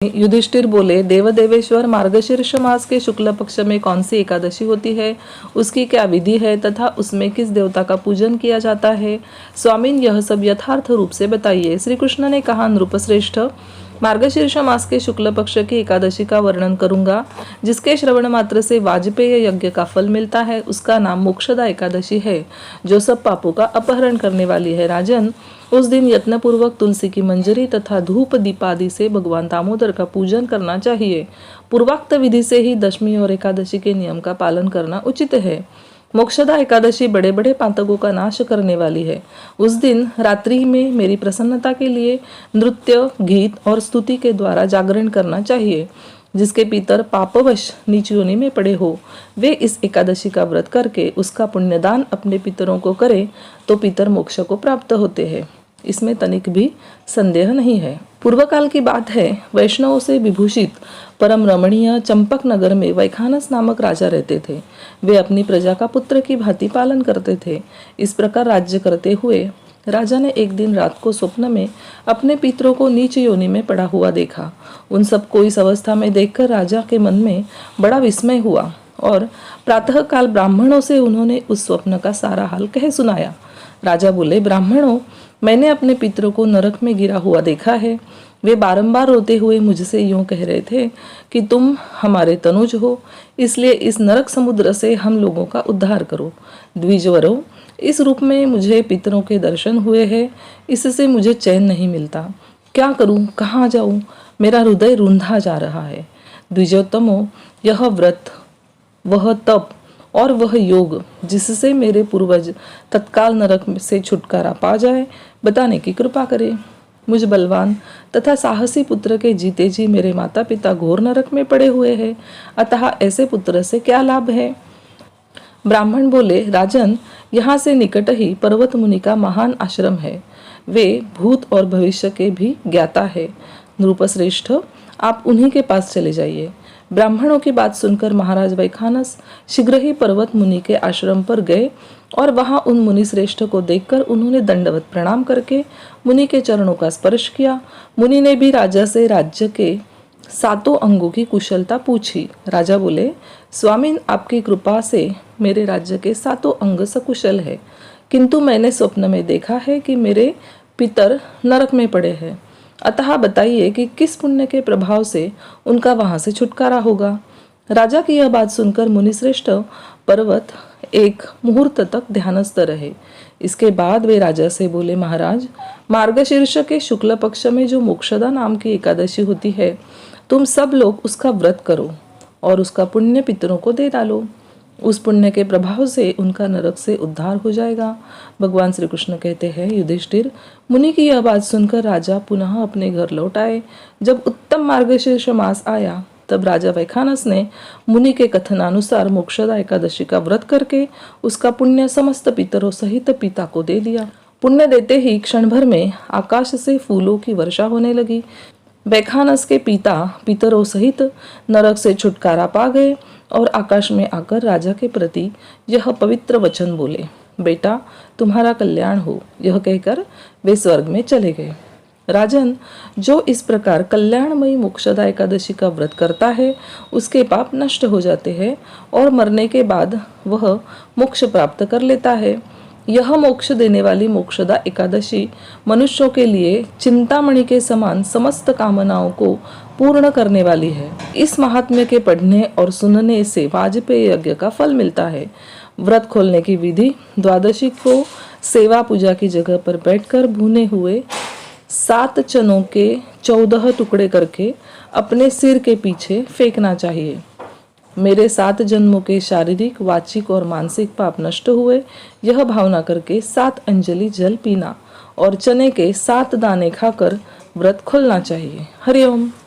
युधिष्ठिर बोले, देवदेवेश्वर, मार्गशीर्ष मास के शुक्ल पक्ष में कौन सी एकादशी होती है, उसकी क्या विधि है तथा उसमें किस देवता का पूजन किया जाता है? स्वामीन, यह सब यथार्थ रूप से बताइए। श्री कृष्ण ने कहा, नृपश्रेष्ठ, मार्गशीर्ष मास के शुक्ल पक्ष की एकादशी का वर्णन करूंगा, जिसके श्रवण मात्र से वाजपेय यज्ञ का फल मिलता है। उसका नाम मोक्षदा एकादशी है, जो सब पापों का अपहरण करने वाली है। राजन, उस दिन यत्नपूर्वक तुलसी की मंजरी तथा धूप दीपादि से भगवान दामोदर का पूजन करना चाहिए। पूर्वोक्त विधि से ही दशमी और एकादशी के नियम का पालन करना उचित है। मोक्षदा एकादशी बड़े बड़े पातकों का नाश करने वाली है। उस दिन रात्रि में मेरी प्रसन्नता के लिए नृत्य, गीत और स्तुति के द्वारा जागरण करना चाहिए। जिसके पितर पापवश नीच योनि में पड़े हो, वे इस एकादशी का व्रत करके उसका पुण्यदान अपने पितरों को करे तो पितर मोक्ष को प्राप्त होते हैं। इसमें तनिक भी संदेह नहीं है। पूर्व काल की बात है, वैष्णवों से विभूषित परम रमणीय चंपक नगर में वैखानस नामक राजा रहते थे। वे अपनी प्रजा का पुत्र की भांति पालन करते थे। इस प्रकार राज्य करते हुए राजा ने एक दिन रात को स्वप्न में अपने पितरों को नीच योनि में पड़ा हुआ देखा। उन सबको इस अवस्था में देखकर राजा के मन में बड़ा विस्मय हुआ और प्रातः काल ब्राह्मणों से उन्होंने उस स्वप्न का सारा हाल कह सुनाया। राजा बोले, ब्राह्मणों, मैंने अपने पितरों को नरक में गिरा हुआ देखा है। वे बारंबार रोते हुए मुझसे यूं कह रहे थे कि तुम हमारे तनुज हो, इसलिए इस नरक समुद्र से हम लोगों का उद्धार करो। द्विजवरों, इस रूप में मुझे पितरों के दर्शन हुए हैं, इससे मुझे चैन नहीं मिलता। क्या करूं, कहाँ जाऊं? मेरा हृदय रूंधा जा रहा है। द्विजोत्तमों, यह व्रत, वह तप और वह योग जिससे मेरे पूर्वज तत्काल नरक से छुटकारा पा जाए, बताने की कृपा करें। मुझ बलवान तथा साहसी पुत्र के जीते जी मेरे माता पिता घोर नरक में पड़े हुए हैं, अतः ऐसे पुत्र से क्या लाभ है? ब्राह्मण बोले, राजन, यहाँ से निकट ही पर्वत मुनि का महान आश्रम है। वे भूत और भविष्य के भी ज्ञाता है। नृपश्रेष्ठ, आप उन्हीं के पास चले जाइए। ब्राह्मणों की बात सुनकर महाराज वैखानस शीघ्र ही पर्वत मुनि के आश्रम पर गए और वहां उन मुनि श्रेष्ठ को देखकर उन्होंने दंडवत प्रणाम करके मुनि के चरणों का स्पर्श किया। मुनि ने भी राजा से राज्य के 7 अंगों की कुशलता पूछी। राजा बोले, स्वामीन, आपकी कृपा से मेरे राज्य के 7 अंग सकुशल है, किंतु मैंने स्वप्न में देखा है कि मेरे पितर नरक में पड़े हैं। अतः बताइए कि किस पुण्य के प्रभाव से उनका वहां से छुटकारा होगा। राजा की यह बात सुनकर मुनिश्रेष्ठ पर्वत एक मुहूर्त तक ध्यानस्थ रहे। इसके बाद वे राजा से बोले, महाराज, मार्गशीर्ष के शुक्ल पक्ष में जो मोक्षदा नाम की एकादशी होती है, तुम सब लोग उसका व्रत करो और उसका पुण्य पितरों को दे डालो। उस पुण्य के प्रभाव से उनका नरक से उद्धार हो जाएगा। भगवान श्री कृष्ण कहते हैं, युधिष्ठिर, मुनि की यह बात सुनकर राजा पुनः अपने घर लौट आए। जब उत्तम मार्गशीर्ष मास आया, तब राजा वैखानस ने मुनि के कथनानुसार मोक्षदा एकादशी का व्रत करके उसका पुण्य समस्त पितरों सहित पिता को दे दिया। पुण्य देते ही क्षण भर में आकाश से फूलों की वर्षा होने लगी। वैखानस के पिता पितरों सहित नरक से छुटकारा पा गए और आकाश में आकर राजा के प्रति यह पवित्र वचन बोले, बेटा, तुम्हारा कल्याण हो। यह कहकर वे स्वर्ग में चले गए। राजन, जो इस प्रकार कल्याणमयी मोक्षदा एकादशी का व्रत करता है, उसके पाप नष्ट हो जाते हैं और मरने के बाद वह मोक्ष प्राप्त कर लेता है। यह मोक्ष देने वाली मोक्षदा एकादशी मनुष्यों के लिए चिंतामणि के समान समस्त कामनाओं को पूर्ण करने वाली है। इस महात्म्य के पढ़ने और सुनने से वाजपेय यज्ञ का फल मिलता है। व्रत खोलने की विधि, द्वादशी को सेवा पूजा की जगह पर बैठकर भुने हुए 7 चनों के 14 टुकड़े करके अपने सिर के पीछे फेंकना चाहिए। मेरे 7 जन्मों के शारीरिक, वाचिक और मानसिक पाप नष्ट हुए, यह भावना करके 7 अंजलि जल पीना और चने के 7 दाने खाकर व्रत खोलना चाहिए। हरिओम।